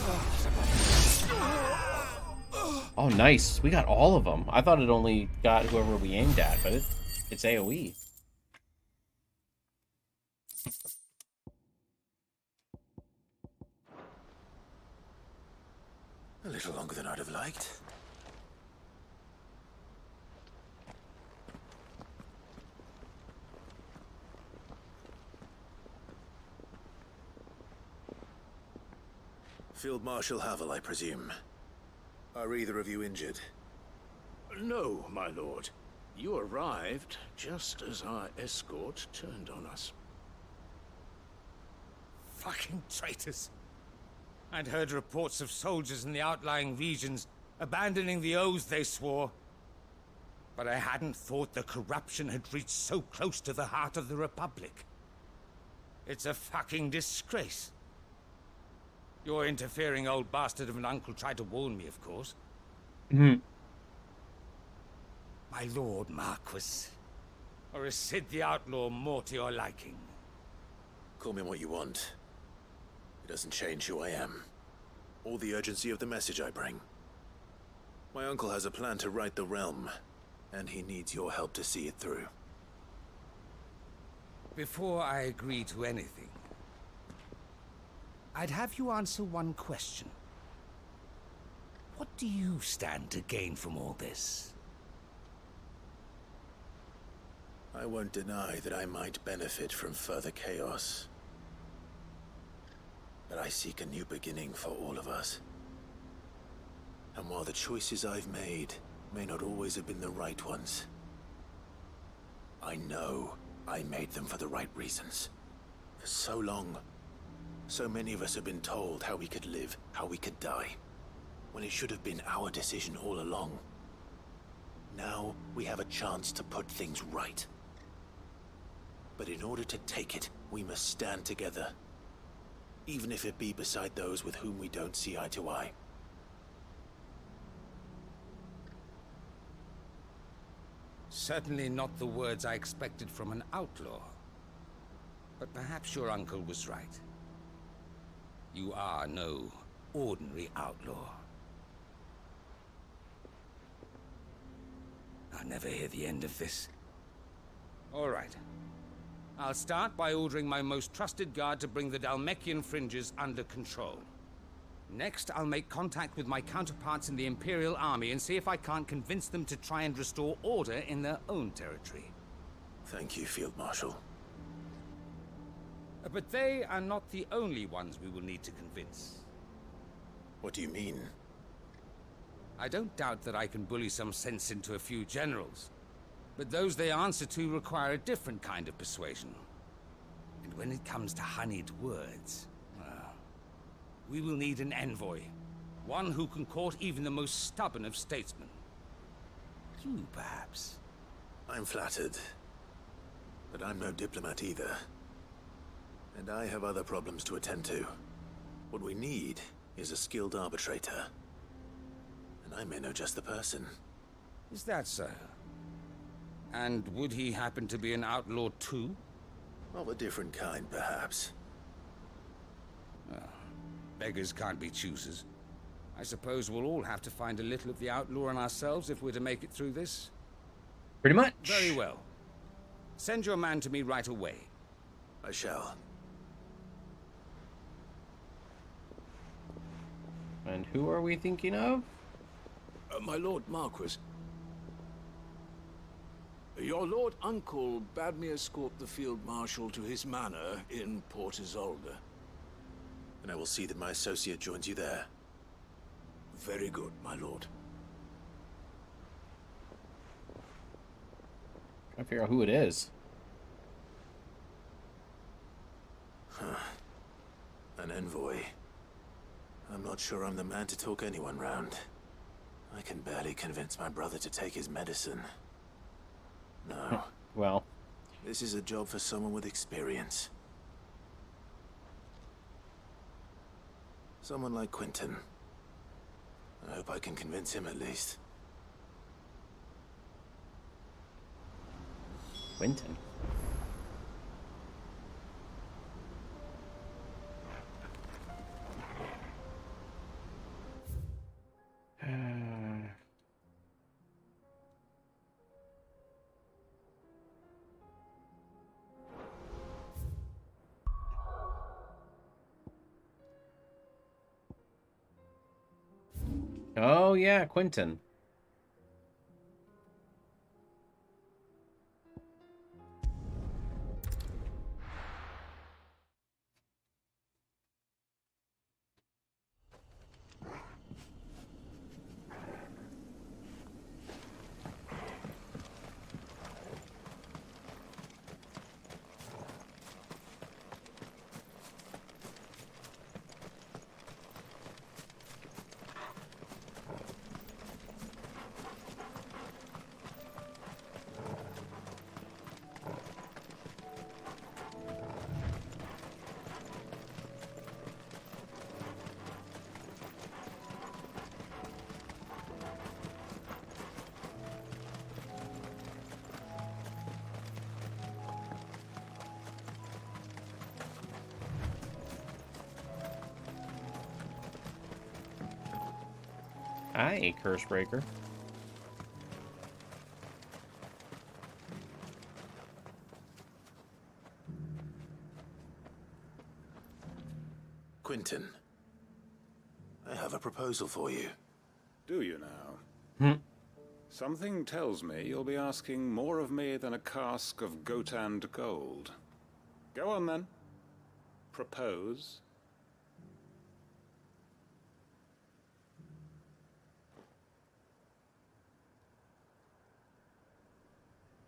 Oh, nice. We got all of them. I thought it only got whoever we aimed at, but it's AoE. A little longer than I'd have liked. Field Marshal Havel, I presume. Are either of you injured? No, my lord. You arrived just as our escort turned on us. Fucking traitors. I'd heard reports of soldiers in the outlying regions abandoning the oaths they swore. But I hadn't thought the corruption had reached so close to the heart of the Republic. It's a fucking disgrace. Your interfering old bastard of an uncle tried to warn me, of course. Hmm. My lord Marquis. Or is Sid the Outlaw more to your liking? Call me what you want. It doesn't change who I am, or the urgency of the message I bring. My uncle has a plan to right the realm, and he needs your help to see it through. Before I agree to anything, I'd have you answer one question. What do you stand to gain from all this? I won't deny that I might benefit from further chaos. But I seek a new beginning for all of us. And while the choices I've made may not always have been the right ones, I know I made them for the right reasons. For so long, so many of us have been told how we could live, how we could die, when it should have been our decision all along. Now we have a chance to put things right. But in order to take it, we must stand together. Even if it be beside those with whom we don't see eye to eye. Certainly not the words I expected from an outlaw. But perhaps your uncle was right. You are no ordinary outlaw. I'll never hear the end of this. All right. I'll start by ordering my most trusted guard to bring the Dhalmekian fringes under control. Next, I'll make contact with my counterparts in the Imperial Army and see if I can't convince them to try and restore order in their own territory. Thank you, Field Marshal. But they are not the only ones we will need to convince. What do you mean? I don't doubt that I can bully some sense into a few generals. But those they answer to require a different kind of persuasion. And when it comes to honeyed words, well, we will need an envoy. One who can court even the most stubborn of statesmen. You, perhaps. I'm flattered. But I'm no diplomat either. And I have other problems to attend to. What we need is a skilled arbitrator. And I may know just the person. Is that so? And would he happen to be an outlaw too? Of a different kind, perhaps. Beggars can't be choosers. I suppose we'll all have to find a little of the outlaw in ourselves if we're to make it through this. Pretty much. Very well. Send your man to me right away. I shall. And who are we thinking of? My Lord Marquis. Your Lord Uncle bade me escort the Field Marshal to his manor in Port Isolde. And I will see that my associate joins you there. Very good, my lord. Trying to figure out who it is. Huh. An envoy. I'm not sure I'm the man to talk anyone round. I can barely convince my brother to take his medicine. No. Well. This is a job for someone with experience. Someone like Quentin. I hope I can convince him at least. Quentin. Oh, yeah, Quentin. Aye, Cursebreaker. Quentin, I have a proposal for you. Do you now? Something tells me you'll be asking more of me than a cask of Gotand gold. Go on, then. Propose.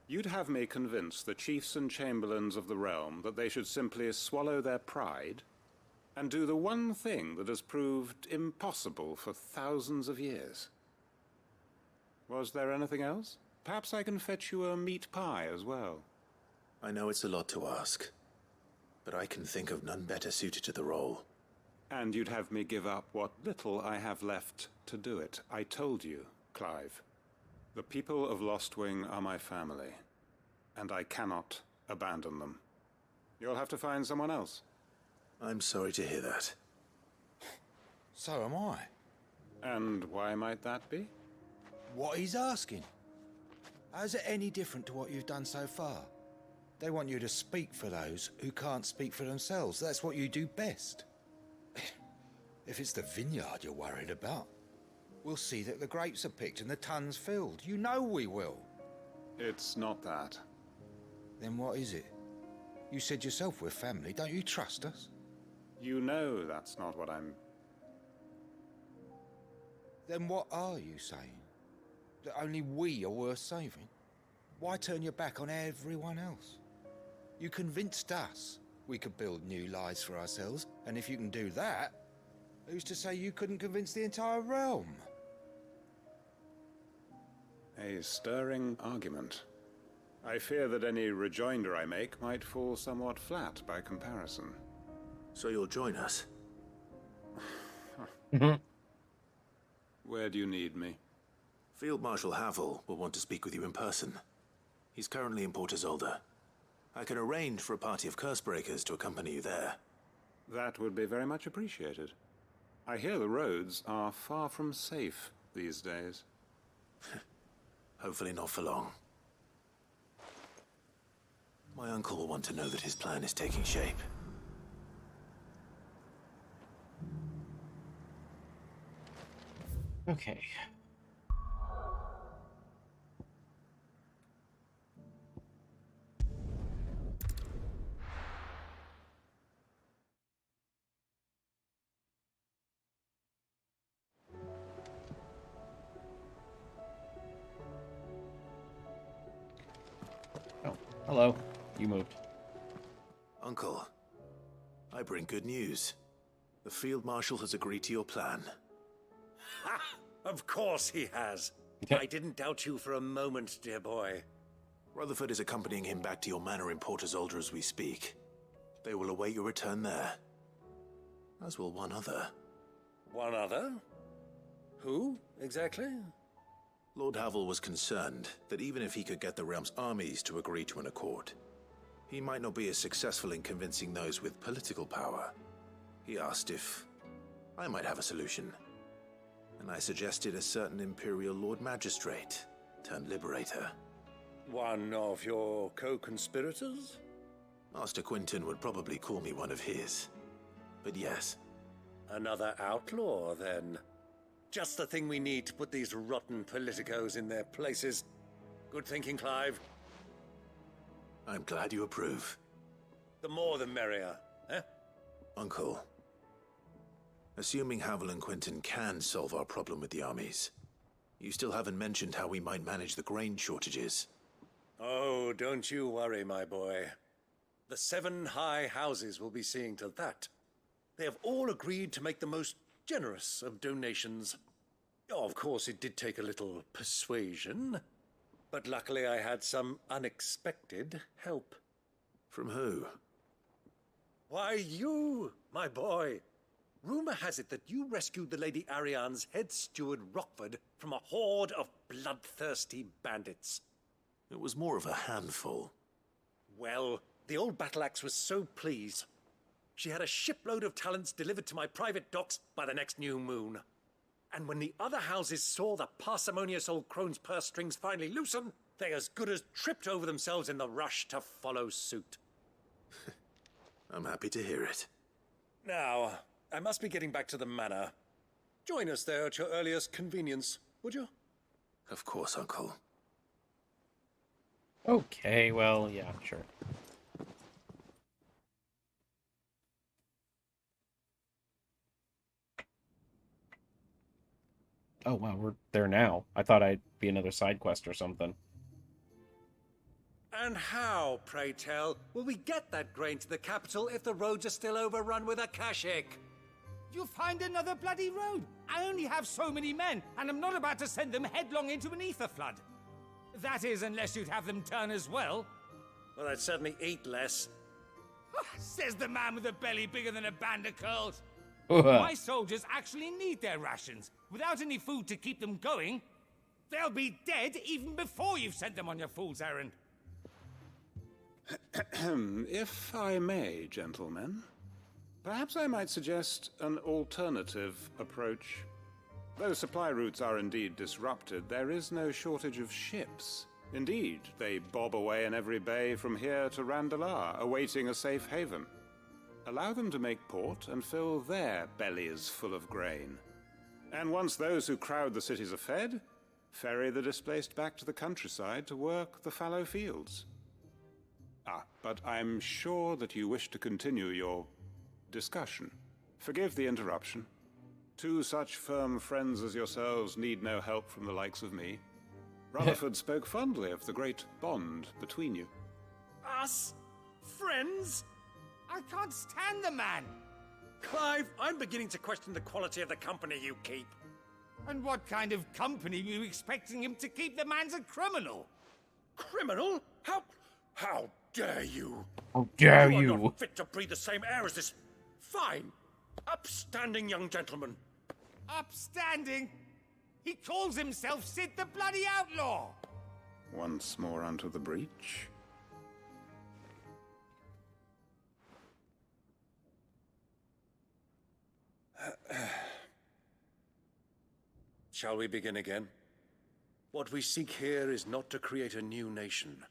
You'd have me convince the chiefs and chamberlains of the realm that they should simply swallow their pride and do the one thing that has proved impossible for thousands of years. Was there anything else? Perhaps I can fetch you a meat pie as well. I know it's a lot to ask, but I can think of none better suited to the role. And you'd have me give up what little I have left to do it. I told you, Clive. The people of Lostwing are my family, and I cannot abandon them. You'll have to find someone else. I'm sorry to hear that. So am I. And why might that be? What he's asking. How's it any different to what you've done so far? They want you to speak for those who can't speak for themselves. That's what you do best. If it's the vineyard you're worried about, we'll see that the grapes are picked and the tons filled. You know we will. It's not that. Then what is it? You said yourself we're family. Don't you trust us? You know that's not what I'm... Then what are you saying? That only we are worth saving? Why turn your back on everyone else? You convinced us we could build new lives for ourselves, and if you can do that, who's to say you couldn't convince the entire realm? A stirring argument. I fear that any rejoinder I make might fall somewhat flat by comparison. So you'll join us? Where do you need me? Field Marshal Havel will want to speak with you in person. He's currently in Port Isolde. I can arrange for a party of Cursebreakers to accompany you there. That would be very much appreciated. I hear the roads are far from safe these days. Hopefully not for long. My uncle will want to know that his plan is taking shape. Okay. Oh, hello. You moved. Uncle, I bring good news. The Field Marshal has agreed to your plan. Ha! Of course he has. I didn't doubt you for a moment, dear boy. Rutherford is accompanying him back to your manor in Port Isolde as we speak. They will await your return there. As will one other. One other? Who, exactly? Lord Havel was concerned that even if he could get the realm's armies to agree to an accord, he might not be as successful in convincing those with political power. He asked if I might have a solution, and I suggested a certain Imperial Lord Magistrate turned Liberator. One of your co-conspirators? Master Quentin would probably call me one of his, but yes. Another outlaw, then? Just the thing we need to put these rotten politicos in their places. Good thinking, Clive. I'm glad you approve. The more the merrier, eh? Uncle, assuming Havel and Quentin can solve our problem with the armies, you still haven't mentioned how we might manage the grain shortages. Oh, don't you worry, my boy. The 7 high houses will be seeing to that. They have all agreed to make the most generous of donations. Oh, of course, it did take a little persuasion, but luckily I had some unexpected help. From who? Why, you, my boy. Rumor has it that you rescued the Lady Ariane's head steward Rockford from a horde of bloodthirsty bandits. It was more of a handful. Well, the old battle axe was so pleased. She had a shipload of talents delivered to my private docks by the next new moon. And when the other houses saw the parsimonious old crone's purse strings finally loosen, they as good as tripped over themselves in the rush to follow suit. I'm happy to hear it. Now, I must be getting back to the manor. Join us there at your earliest convenience, would you? Of course, Uncle. Okay, well, yeah, sure. Oh, wow, we're there now. I thought I'd be another side quest or something. And how, pray tell, will we get that grain to the capital if the roads are still overrun with Akashic? You'll find another bloody road. I only have so many men, and I'm not about to send them headlong into an ether flood. That is, unless you'd have them turn as well. Well, I'd certainly eat less. Says the man with a belly bigger than a band of curls. My soldiers actually need their rations. Without any food to keep them going, they'll be dead even before you've sent them on your fool's errand. If I may, gentlemen, perhaps I might suggest an alternative approach. Though supply routes are indeed disrupted, there is no shortage of ships. Indeed, they bob away in every bay from here to Randalar, awaiting a safe haven. Allow them to make port and fill their bellies full of grain. And once those who crowd the cities are fed, ferry the displaced back to the countryside to work the fallow fields. But I'm sure that you wish to continue your discussion. Forgive the interruption. 2 such firm friends as yourselves need no help from the likes of me. Rutherford spoke fondly of the great bond between you. Us? Friends? I can't stand the man! Clive, I'm beginning to question the quality of the company you keep. And what kind of company were you expecting him to keep? The man's a criminal! Criminal? How dare you? How dare you? You are not fit to breathe the same air as this fine, upstanding young gentleman. Upstanding? He calls himself Sid the Bloody Outlaw! Once more onto the breach. Shall we begin again? What we seek here is not to create a new nation,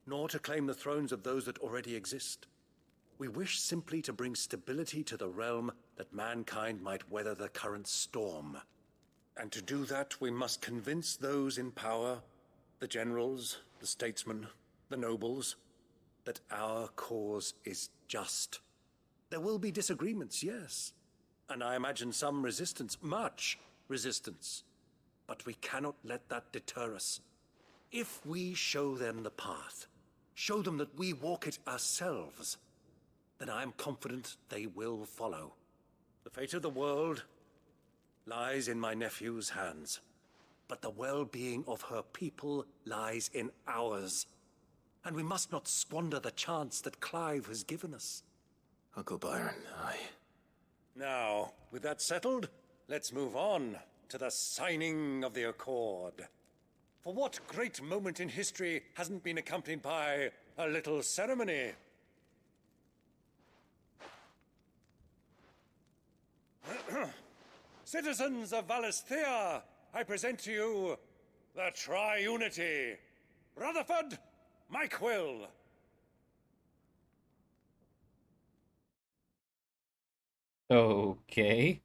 nor to claim the thrones of those that already exist. We wish simply to bring stability to the realm that mankind might weather the current storm. And to do that, we must convince those in power, the generals, the statesmen, the nobles, that our cause is just. There will be disagreements, yes, and I imagine some resistance, much resistance. But we cannot let that deter us. If we show them the path, show them that we walk it ourselves, then I am confident they will follow. The fate of the world lies in my nephew's hands, but the well-being of her people lies in ours. And we must not squander the chance that Clive has given us. Uncle Byron, Now, with that settled, let's move on to the signing of the Accord. For what great moment in history hasn't been accompanied by a little ceremony? Citizens of Valisthea, I present to you the Triunity. Rutherford, Mike Will. Okay.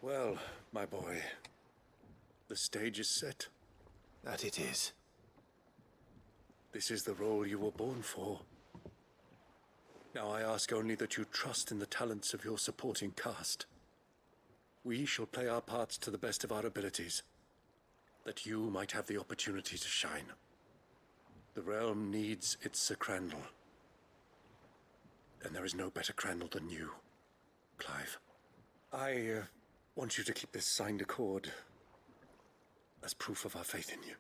Well, my boy, the stage is set. That it is. This is the role you were born for. Now I ask only that you trust in the talents of your supporting cast. We shall play our parts to the best of our abilities, that you might have the opportunity to shine. The realm needs its Sir Crandall. And there is no better Crandall than you, Clive. I want you to keep this signed accord as proof of our faith in you.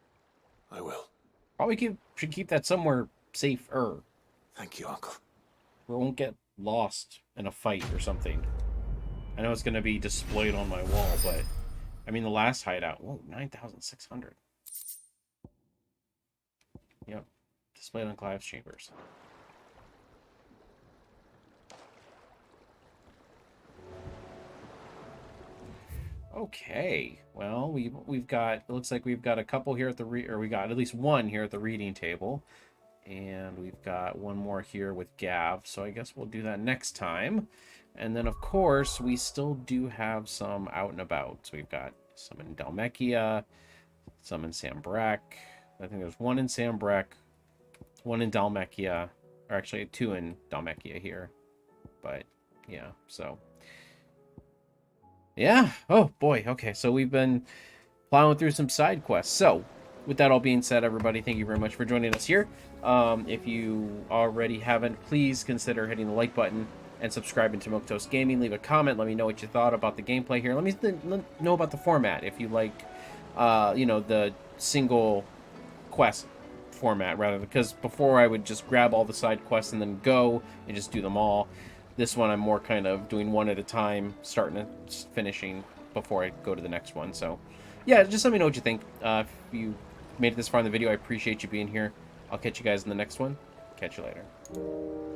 I will. Probably should keep that somewhere safer. Thank you, Uncle. We won't get lost in a fight or something. I know it's going to be displayed on my wall, but... I mean, the last hideout... Whoa, 9,600. Yep. Displayed on Clive's Chambers. Okay. Well, we've got... It looks like we've got a couple here at the... we got at least one here at the reading table. And we've got one more here with Gav, so I guess we'll do that next time. And then, of course, we still do have some out and about. So we've got some in Dhalmekia, some in Sambrek. I think there's one in Sambrek, one in Dhalmekia, or actually 2 in Dhalmekia here. But, yeah, so... Yeah, oh boy, okay, so we've been plowing through some side quests. So, with that all being said, everybody, thank you very much for joining us here. If you already haven't, please consider hitting the like button and subscribing to Milquetoast Gaming. Leave a comment. Let me know what you thought about the gameplay here. Let me know about the format. If you like, you know, the single quest format, rather. Because before I would just grab all the side quests and then go and just do them all. This one I'm more kind of doing one at a time, starting and finishing before I go to the next one. So, yeah, just let me know what you think. If you made it this far in the video, I appreciate you being here. I'll catch you guys in the next one. Catch you later.